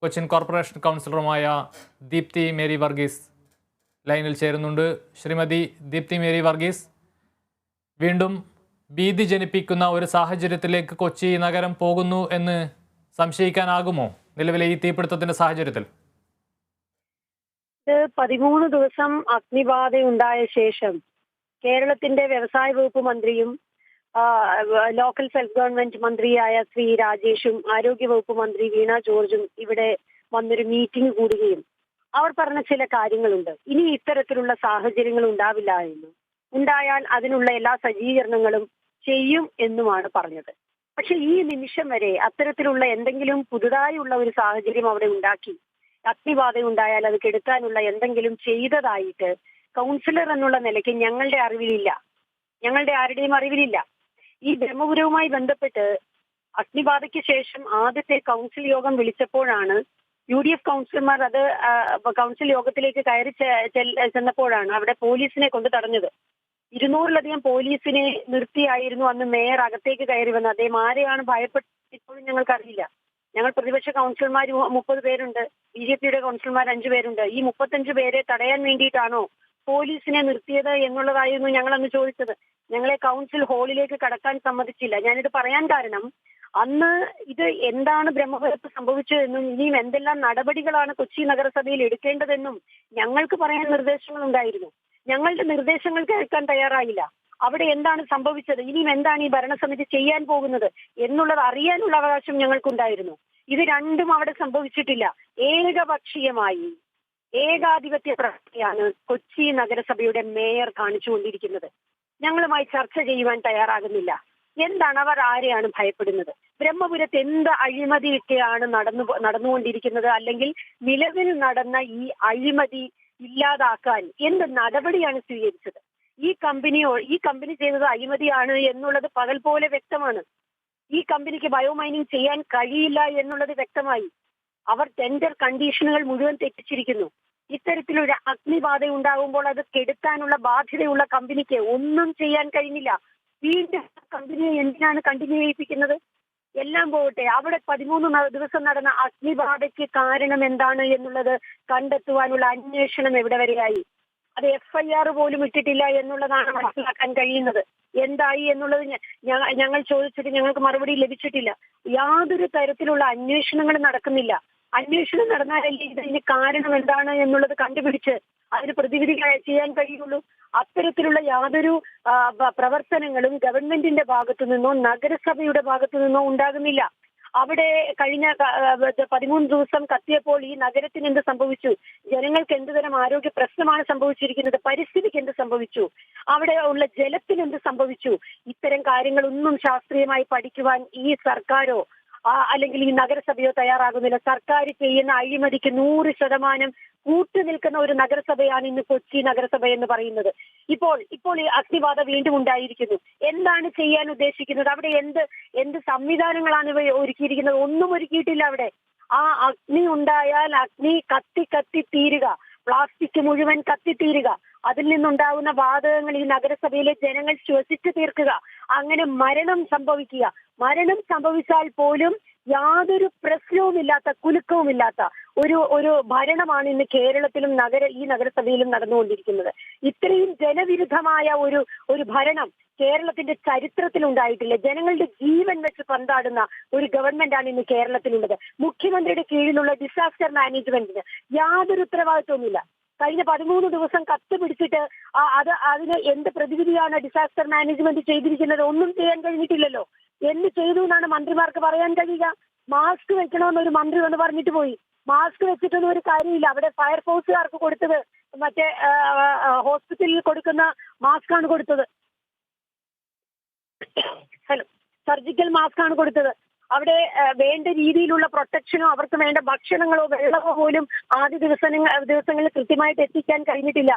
Cochin corporation കൗൺസിലറുമായ Deepthi Mary Varghese ലൈനിൽ ചേരുന്നുണ്ട്. Shrimati Deepthi Mary Varghese, വീണ്ടും ഭീതി ജനിപ്പിക്കുന്ന ഒരു സാഹചര്യത്തിലേക്ക് കൊച്ചി നഗരം പോകുന്നു എന്ന് സംശയിക്കാനാകുമോ നിലവിലെ ഈ തീപിടുത്തത്തിന്റെ സാഹചര്യത്തിൽ? 13 ദിവസം അഗ്നിബാധയുണ്ടായ ശേഷം കേരളത്തിന്റെ വ്യവസായ വകുപ്പ് മന്ത്രിയും ലോക്കൽ സെൽഫ് ഗവൺമെന്റ് മന്ത്രിയായ ശ്രീ രാജേഷും ആരോഗ്യ വകുപ്പ് മന്ത്രി വീണ ജോർജും ഇവിടെ വന്നൊരു മീറ്റിംഗ് കൂടുകയും അവർ പറഞ്ഞ ചില കാര്യങ്ങളുണ്ട്. ഇനി ഇത്തരത്തിലുള്ള സാഹചര്യങ്ങൾ ഉണ്ടാവില്ല എന്നും ഉണ്ടായാൽ അതിനുള്ള എല്ലാ സജ്ജീകരണങ്ങളും ചെയ്യും എന്നുമാണ് പറഞ്ഞത്. പക്ഷെ ഈ നിമിഷം വരെ അത്തരത്തിലുള്ള എന്തെങ്കിലും പുതുതായുള്ള ഒരു സാഹചര്യം അവിടെ ഉണ്ടാക്കി അഗ്നിബാധ ഉണ്ടായാൽ അത് കെടുത്താനുള്ള എന്തെങ്കിലും ചെയ്തതായിട്ട് കൗൺസിലർ എന്നുള്ള നിലയ്ക്ക് ഞങ്ങളുടെ അറിവിലില്ല, ഞങ്ങളുടെ ആരുടെയും അറിവിലില്ല. ഈ ബ്രഹ്മപുരവുമായി ബന്ധപ്പെട്ട് അഗ്നിബാധയ്ക്ക് ശേഷം ആദ്യത്തെ കൗൺസിൽ യോഗം വിളിച്ചപ്പോഴാണ് UDF കൗൺസിലർമാർ അത് കൗൺസിൽ യോഗത്തിലേക്ക് കയറി ചെന്നപ്പോഴാണ് അവിടെ പോലീസിനെ കൊണ്ട് തടഞ്ഞത്. 200-ലധികം പോലീസിനെ നിർത്തിയായിരുന്നു അന്ന് മേയർ അകത്തേക്ക് കയറി വന്നത്. അദ്ദേഹം ആരെയാണ് ഭയപ്പെട്ടിപ്പോഴും ഞങ്ങൾക്കറിയില്ല. ഞങ്ങൾ പ്രതിപക്ഷ കൗൺസിലർമാർ 30 പേരുണ്ട്, BJPയുടെ കൗൺസിലർമാർ 5 പേരുണ്ട്. ഈ 35 പേരെ തടയാൻ വേണ്ടിയിട്ടാണോ പോലീസിനെ നിർത്തിയത് എന്നുള്ളതായിരുന്നു ഞങ്ങൾ അന്ന് ചോദിച്ചത്. ഞങ്ങളെ കൗൺസിൽ ഹാളിലേക്ക് കടക്കാൻ സമ്മതിച്ചില്ല. ഞാനിത് പറയാൻ കാരണം അന്ന് ഇത് എന്താണ് ബ്രഹ്മപുരത്ത് സംഭവിച്ചതെന്നും ഇനിയും എന്തെല്ലാം നടപടികളാണ് കൊച്ചി നഗരസഭയിൽ എടുക്കേണ്ടതെന്നും ഞങ്ങൾക്ക് പറയാൻ നിർദ്ദേശങ്ങൾ ഉണ്ടായിരുന്നു. ഞങ്ങളുടെ നിർദ്ദേശങ്ങൾ കേൾക്കാൻ തയ്യാറായില്ല. അവിടെ എന്താണ് സംഭവിച്ചത്, ഇനിയും എന്താണ് ഈ ഭരണസമിതി ചെയ്യാൻ പോകുന്നത് എന്നുള്ളത് അറിയാനുള്ള അവകാശം ഞങ്ങൾക്കുണ്ടായിരുന്നു. ഇത് രണ്ടും അവിടെ സംഭവിച്ചിട്ടില്ല. ഏകപക്ഷീയമായി ഏകാധിപത്യ പ്രവൃത്തിയാണ് കൊച്ചി നഗരസഭയുടെ മേയർ കാണിച്ചുകൊണ്ടിരിക്കുന്നത്. ഞങ്ങളുമായി ചർച്ച ചെയ്യുവാൻ തയ്യാറാകുന്നില്ല. എന്താണ് അവർ ആരെയാണ് ഭയപ്പെടുന്നത്? ബ്രഹ്മപുരത്ത് എന്ത് അഴിമതിയൊക്കെയാണ് നടന്നുകൊണ്ടിരിക്കുന്നത്? അല്ലെങ്കിൽ നിലവിൽ നടന്ന ഈ അഴിമതി ഇല്ലാതാക്കാൻ എന്ത് നടപടിയാണ് സ്വീകരിച്ചത്? ഈ കമ്പനി ചെയ്തത് അഴിമതിയാണ് എന്നുള്ളത് പകൽ പോലെ വ്യക്തമാണ്. ഈ കമ്പനിക്ക് ബയോമൈനിങ് ചെയ്യാൻ കഴിയില്ല എന്നുള്ളത് വ്യക്തമായി. അവർ ടെൻഡർ കണ്ടീഷനുകൾ മുഴുവൻ തെറ്റിച്ചിരിക്കുന്നു. ഇത്തരത്തിലൊരു അഗ്നിബാധ ഉണ്ടാകുമ്പോൾ അത് കെടുത്താനുള്ള ബാധ്യതയുള്ള കമ്പനിക്ക് ഒന്നും ചെയ്യാൻ കഴിഞ്ഞില്ല. വീണ്ടും കമ്പനിയെ എന്തിനാണ് കണ്ടിന്യൂ ചെയ്യിപ്പിക്കുന്നത്? എല്ലാം പോകട്ടെ, അവിടെ 13 ദിവസം നടന്ന അഗ്നിബാധയ്ക്ക് കാരണം എന്താണ് എന്നുള്ളത് കണ്ടെത്തുവാനുള്ള അന്വേഷണം എവിടെ വരെയായി? അത് FIR പോലും ഇട്ടിട്ടില്ല എന്നുള്ളതാണ് മനസ്സിലാക്കാൻ കഴിയുന്നത്. എന്തായി എന്നുള്ളത് ഞങ്ങൾ ചോദിച്ചിട്ട് ഞങ്ങൾക്ക് മറുപടി ലഭിച്ചിട്ടില്ല. യാതൊരു തരത്തിലുള്ള അന്വേഷണങ്ങളും നടക്കുന്നില്ല. അന്വേഷണം നടന്നാലല്ലേ ഇതിന് കാരണം എന്താണ് എന്നുള്ളത് കണ്ടുപിടിച്ച് അതിന് പ്രതിവിധി ചെയ്യാൻ കഴിയുള്ളൂ. അത്തരത്തിലുള്ള യാതൊരു പ്രവർത്തനങ്ങളും ഗവൺമെന്റിന്റെ ഭാഗത്തു നിന്നോ നഗരസഭയുടെ ഭാഗത്തു നിന്നോ ഉണ്ടാകുന്നില്ല. അവിടെ കഴിഞ്ഞ 13 ദിവസം കത്തിയപ്പോൾ ഈ നഗരത്തിന് എന്ത് സംഭവിച്ചു? ജനങ്ങൾക്ക് എന്തുതരം ആരോഗ്യ പ്രശ്നമാണ് സംഭവിച്ചിരിക്കുന്നത്? പരിസ്ഥിതിക്ക് എന്ത് സംഭവിച്ചു? അവിടെ ഉള്ള ജലത്തിന് എന്ത് സംഭവിച്ചു? ഇത്തരം കാര്യങ്ങളൊന്നും ശാസ്ത്രീയമായി പഠിക്കുവാൻ ഈ സർക്കാരോ അല്ലെങ്കിൽ ഈ നഗരസഭയോ തയ്യാറാകുന്നില്ല. സർക്കാർ ചെയ്യുന്ന അഴിമതിക്ക് 100% കൂട്ടുനിൽക്കുന്ന ഒരു നഗരസഭയാണ് ഇന്ന് കൊച്ചി നഗരസഭ എന്ന് പറയുന്നത്. ഇപ്പോൾ ഈ അഗ്നിബാധ വീണ്ടും ഉണ്ടായിരിക്കുന്നു. എന്താണ് ചെയ്യാൻ ഉദ്ദേശിക്കുന്നത്? അവിടെ എന്ത് സംവിധാനങ്ങളാണ് ഇവ ഒരുക്കിയിരിക്കുന്നത്? ഒന്നും ഒരുക്കിയിട്ടില്ല അവിടെ. ആ അഗ്നി ഉണ്ടായാൽ അഗ്നി കത്തി തീരുക, പ്ലാസ്റ്റിക് മുഴുവൻ കത്തിത്തീരുക, അതിൽ നിന്നുണ്ടാകുന്ന വാതകങ്ങൾ ഈ നഗരസഭയിലെ ജനങ്ങൾ ശ്വസിച്ചു തീർക്കുക, അങ്ങനെ മരണം സംഭവിക്കുക. മരണം സംഭവിച്ചാൽ പോലും യാതൊരു പ്രശ്നവുമില്ലാത്ത കുലുക്കവുമില്ലാത്ത ഒരു ഭരണമാണ് ഇന്ന് കേരളത്തിലും ഈ നഗരസഭയിലും നടന്നുകൊണ്ടിരിക്കുന്നത്. ഇത്രയും ജനവിരുദ്ധമായ ഒരു ഭരണം കേരളത്തിന്റെ ചരിത്രത്തിൽ ഉണ്ടായിട്ടില്ല. ജനങ്ങളുടെ ജീവൻ വെച്ച് പന്താടുന്ന ഒരു ഗവൺമെന്റാണ് ഇന്ന് കേരളത്തിലുള്ളത്. മുഖ്യമന്ത്രിയുടെ കീഴിലുള്ള ഡിസാസ്റ്റർ മാനേജ്മെന്റിന് യാതൊരു ഉത്തരവാദിത്വവുമില്ല. കഴിഞ്ഞ 13 ദിവസം കത്ത് പിടിച്ചിട്ട് അതിന് എന്ത് പ്രതിവിധിയാണ് ഡിസാസ്റ്റർ മാനേജ്മെന്റ് ചെയ്തിരിക്കുന്നത്? ഒന്നും ചെയ്യാൻ കഴിഞ്ഞിട്ടില്ലല്ലോ. എന്ത് ചെയ്തു എന്നാണ് മന്ത്രിമാർക്ക് പറയാൻ കഴിയുക? മാസ്ക് വെക്കണമെന്നൊരു മന്ത്രി വന്ന് പറഞ്ഞിട്ട് പോയി. മാസ്ക് വെച്ചിട്ടൊന്നും ഒരു കാര്യമില്ല. അവിടെ ഫയർഫോഴ്സുകാർക്ക് കൊടുത്തത് മറ്റേ ഹോസ്പിറ്റലിൽ കൊടുക്കുന്ന മാസ്ക് ആണ് കൊടുത്തത്. സർജിക്കൽ മാസ്ക് ആണ് കൊടുത്തത്. അവിടെ വേണ്ട രീതിയിലുള്ള പ്രൊട്ടക്ഷനോ അവർക്ക് വേണ്ട ഭക്ഷണങ്ങളോ വെള്ളമോ പോലും ആദ്യ ദിവസങ്ങളിൽ കൃത്യമായിട്ട് എത്തിക്കാൻ കഴിഞ്ഞിട്ടില്ല.